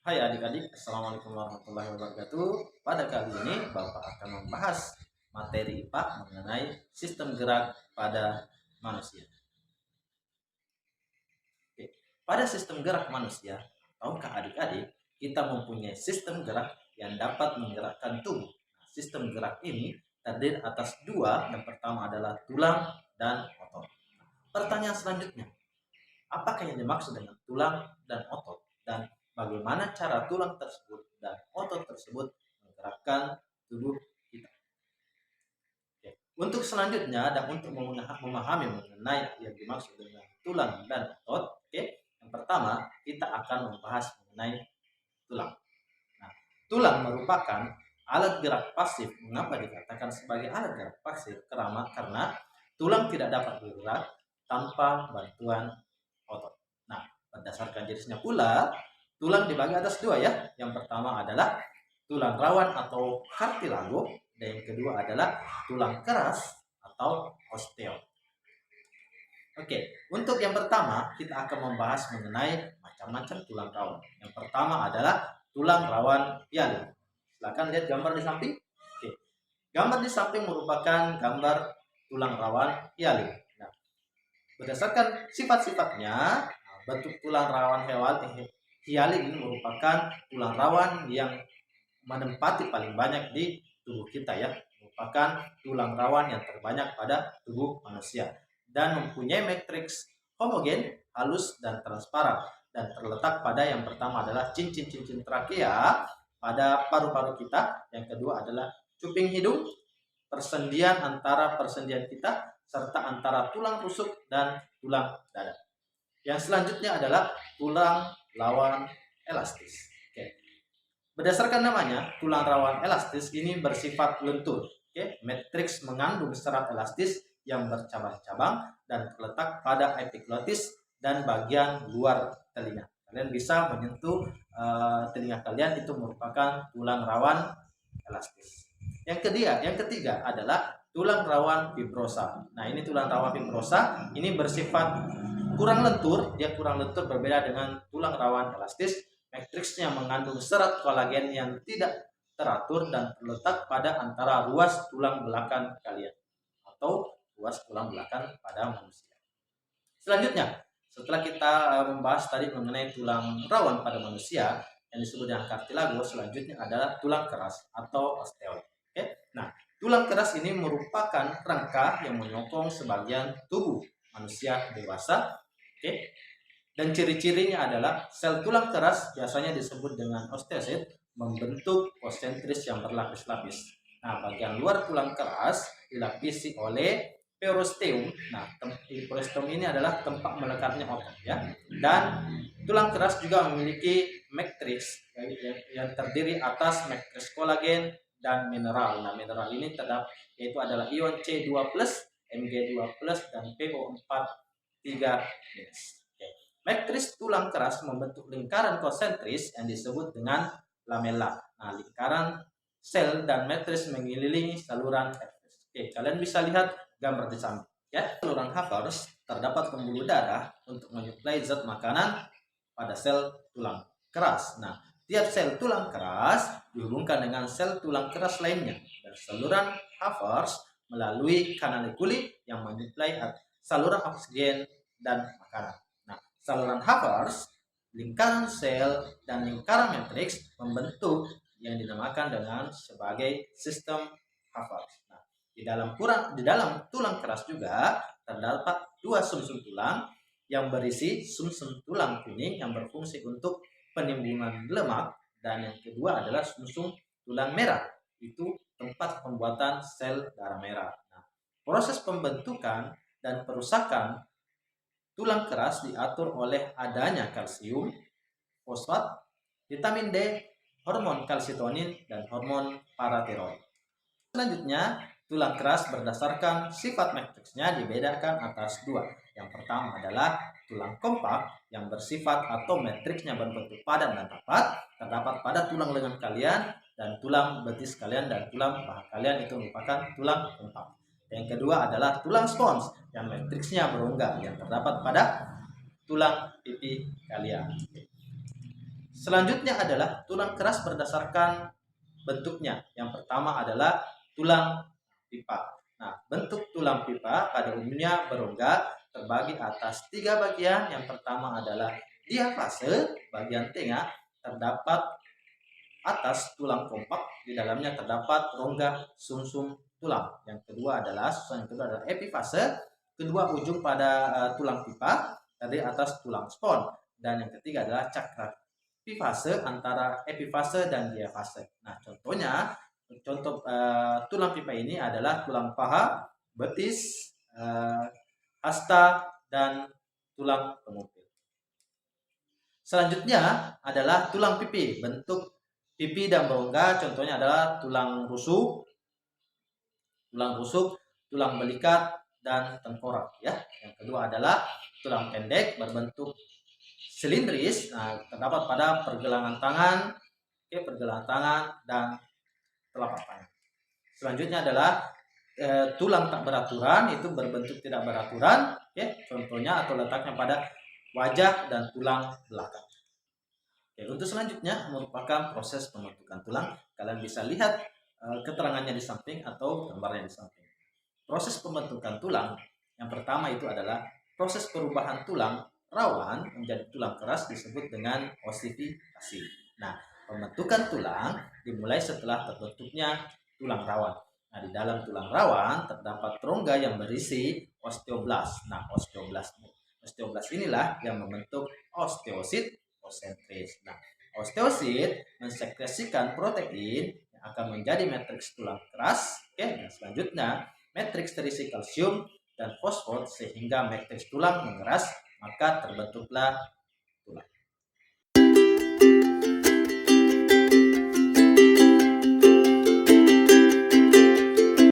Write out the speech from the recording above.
Hai adik-adik, Assalamualaikum warahmatullahi wabarakatuh. Pada kali ini Bapak akan membahas materi IPA mengenai sistem gerak pada manusia. Oke. Pada sistem gerak manusia, tahukah adik-adik, kita mempunyai sistem gerak yang dapat menggerakkan tubuh. Nah, sistem gerak ini terdiri atas dua, yang pertama adalah tulang dan otot. Pertanyaan selanjutnya, apakah yang dimaksud dengan tulang dan otot? Dan bagaimana cara tulang tersebut dan otot tersebut menggerakkan tubuh kita? Oke. Untuk selanjutnya dan untuk memahami mengenai yang dimaksud dengan tulang dan otot, oke, yang pertama kita akan membahas mengenai tulang. Nah, tulang merupakan alat gerak pasif. Mengapa dikatakan sebagai alat gerak pasif? Karena tulang tidak dapat bergerak tanpa bantuan otot. Nah, berdasarkan jenisnya pula, tulang dibagi atas dua ya. Yang pertama adalah tulang rawan atau kartilago, dan yang kedua adalah tulang keras atau osteo. Oke, untuk yang pertama kita akan membahas mengenai macam-macam tulang rawan. Yang pertama adalah tulang rawan hyaline. Silakan lihat gambar di samping. Oke. Gambar di samping merupakan gambar tulang rawan hyaline. Nah, berdasarkan sifat-sifatnya, bentuk tulang rawan hyaline ini merupakan tulang rawan yang menempati paling banyak di tubuh kita ya, merupakan tulang rawan yang terbanyak pada tubuh manusia dan mempunyai matriks homogen, halus dan transparan, dan terletak pada yang pertama adalah cincin-cincin trakea pada paru-paru kita, yang kedua adalah cuping hidung, persendian antara persendian kita, serta antara tulang rusuk dan tulang dada. Yang selanjutnya adalah tulang rawan elastis. Oke. Berdasarkan namanya, tulang rawan elastis ini bersifat lentur. Oke. Matriks mengandung serat elastis yang bercabang-cabang dan terletak pada epiglotis dan bagian luar telinga. Kalian bisa menyentuh telinga kalian, itu merupakan tulang rawan elastis. Yang ketiga adalah tulang rawan fibrosa. Nah, ini tulang rawan fibrosa ini bersifat kurang lentur, dia kurang lentur berbeda dengan tulang rawan elastis. Matriksnya mengandung serat kolagen yang tidak teratur dan terletak pada antara ruas tulang belakang kalian atau ruas tulang belakang pada manusia. Selanjutnya, setelah kita membahas tadi mengenai tulang rawan pada manusia yang disebut dengan kartilago, selanjutnya adalah tulang keras atau osteoid. Oke? Nah, tulang keras ini merupakan rangka yang menyokong sebagian tubuh manusia dewasa. Oke? Dan ciri-cirinya adalah sel tulang keras biasanya disebut dengan osteosit, membentuk konsentris yang berlapis-lapis. Nah, bagian luar tulang keras dilapisi oleh periosteum. Nah, periosteum ini adalah tempat melekatnya otot ya. Dan tulang keras juga memiliki matriks yang terdiri atas matriks kolagen dan mineral. Nah, mineral ini yaitu adalah ion C2+, Mg2+, dan PO4 3-. Matriks tulang keras membentuk lingkaran konsentris yang disebut dengan lamella. Nah, lingkaran sel dan matriks mengelilingi saluran Haffers. Oke, kalian bisa lihat gambar di samping. Ya, saluran Haffers terdapat pembuluh darah untuk menyuplai zat makanan pada sel tulang keras. Nah, tiap sel tulang keras dihubungkan dengan sel tulang keras lainnya, dan saluran Haffers melalui kanalikuli yang menyuplai saluran oksigen dan makanan. Saluran Haffers, lingkaran sel, dan lingkaran matriks membentuk yang dinamakan dengan sebagai sistem Haffers. Nah, di dalam tulang keras juga terdapat dua sumsum tulang yang berisi sumsum tulang kuning yang berfungsi untuk penimbunan lemak, dan yang kedua adalah sumsum tulang merah, itu tempat pembuatan sel darah merah. Nah, proses pembentukan dan perusakan tulang keras diatur oleh adanya kalsium, fosfat, vitamin D, hormon kalsitonin, dan hormon paratiroid. Selanjutnya, tulang keras berdasarkan sifat matriksnya dibedakan atas dua. Yang pertama adalah tulang kompak yang bersifat atau matriksnya berbentuk padat dan rapat, terdapat pada tulang lengan kalian dan tulang betis kalian dan tulang paha kalian, itu merupakan tulang kompak. Yang kedua adalah tulang spons yang matriksnya berongga yang terdapat pada tulang pipi kalian. Selanjutnya adalah tulang keras berdasarkan bentuknya. Yang pertama adalah tulang pipa. Nah, bentuk tulang pipa pada umumnya berongga, terbagi atas 3 bagian. Yang pertama adalah diafase, bagian tengah terdapat atas tulang kompak, di dalamnya terdapat rongga sumsum tulang. Yang kedua adalah epifase, kedua ujung pada tulang pipa, dari atas tulang spon. Dan yang ketiga adalah cakra epifase antara epifase dan diafase. Nah, contoh tulang pipa ini adalah tulang paha, betis, hasta, dan tulang kemukil. Selanjutnya adalah tulang pipi. Bentuk pipi dan berongga contohnya adalah tulang rusuk, tulang belikat, dan tengkorak. Ya. Yang kedua adalah tulang pendek berbentuk silindris. Nah, terdapat pada pergelangan tangan, dan telapak tangan. Selanjutnya adalah tulang tak beraturan, itu berbentuk tidak beraturan. Contohnya atau letaknya pada wajah dan tulang belakang. Untuk selanjutnya merupakan proses pembentukan tulang. Kalian bisa lihat keterangannya di samping atau gambarnya di samping. Proses pembentukan tulang yang pertama itu adalah proses perubahan tulang rawan menjadi tulang keras disebut dengan osifikasi. Nah, pembentukan tulang dimulai setelah terbentuknya tulang rawan. Nah, di dalam tulang rawan terdapat rongga yang berisi osteoblas. Nah, osteoblas inilah yang membentuk osteosit osentris. Nah, osteosit mensekresikan protein yang akan menjadi matriks tulang keras. Dan selanjutnya matriks terisi kalsium dan fosfor sehingga matriks tulang mengeras, maka terbentuklah tulang.